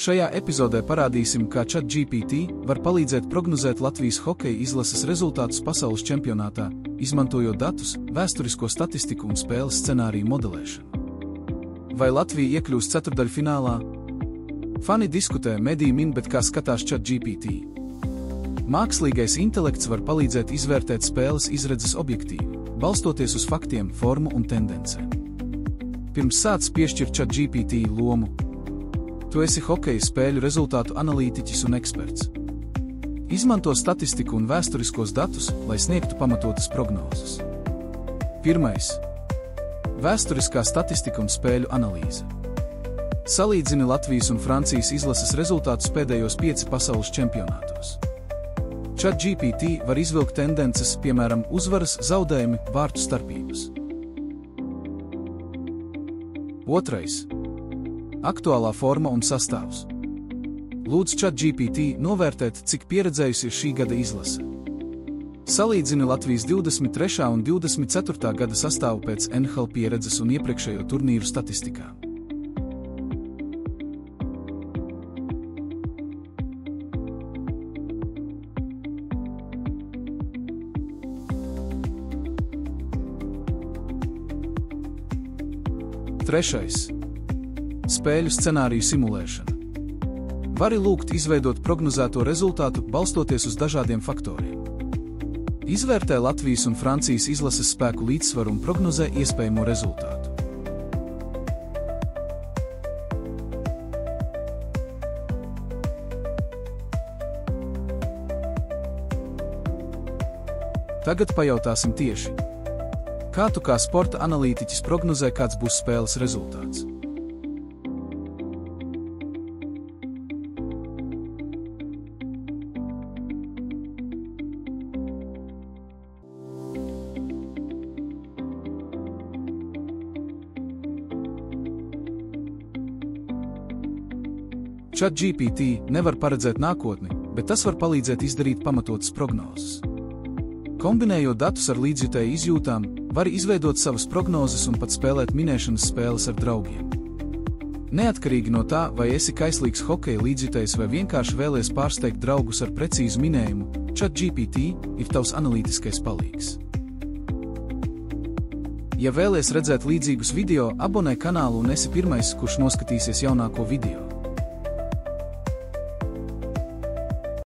Šajā epizodē parādīsim, kā ChatGPT var palīdzēt prognozēt Latvijas hokeja izlases rezultātus pasaules čempionātā, izmantojot datus, vēsturisko statistiku un spēles scenāriju modelēšanu. Vai Latvija iekļūs ceturtdaļfinālā? Fani diskutē, mediji min, bet kā skatās ChatGPT? Mākslīgais intelekts var palīdzēt izvērtēt spēles izredzes objektīvi, balstoties uz faktiem, formu un tendencēm. Pirms sāc piešķirt ChatGPT lomu. Tu esi hokeja spēļu rezultātu analītiķis un eksperts. Izmanto statistiku un vēsturiskos datus, lai sniegtu pamatotas prognozes. 1. Vēsturiskā statistika un spēļu analīze. Salīdzini Latvijas un Francijas izlases rezultātus pēdējos 5 pasaules čempionātos. ChatGPT var izvilkt tendences, piemēram, uzvaras, zaudējumi, vārtu starpības. 2. Aktuālā forma un sastāvs. Lūdz ChatGPT novērtēt, cik pieredzējusi ir šī gada izlase. Salīdzini Latvijas 23. un 24. gada sastāvu pēc NHL pieredzes un iepriekšējo turnīru statistikām. Trešais. Spēļu scenāriju simulēšana. Vari lūgt izveidot prognozēto rezultātu, balstoties uz dažādiem faktoriem. Izvērtē Latvijas un Francijas izlases spēku līdzsvaru un prognozē iespējamo rezultātu. Tagad pajautāsim tieši. Kā tu kā sporta analītiķis prognozē, kāds būs spēles rezultāts? ChatGPT nevar paredzēt nākotni, bet tas var palīdzēt izdarīt pamatotas prognozes. Kombinējot datus ar līdzjutēju izjūtām, vari izveidot savas prognozes un pat spēlēt minēšanas spēles ar draugiem. Neatkarīgi no tā, vai esi kaislīgs hokeja līdzjutējs vai vienkārši vēlies pārsteigt draugus ar precīzu minējumu, ChatGPT ir tavs analītiskais palīgs. Ja vēlies redzēt līdzīgus video, abonē kanālu un esi pirmais, kurš noskatīsies jaunāko video.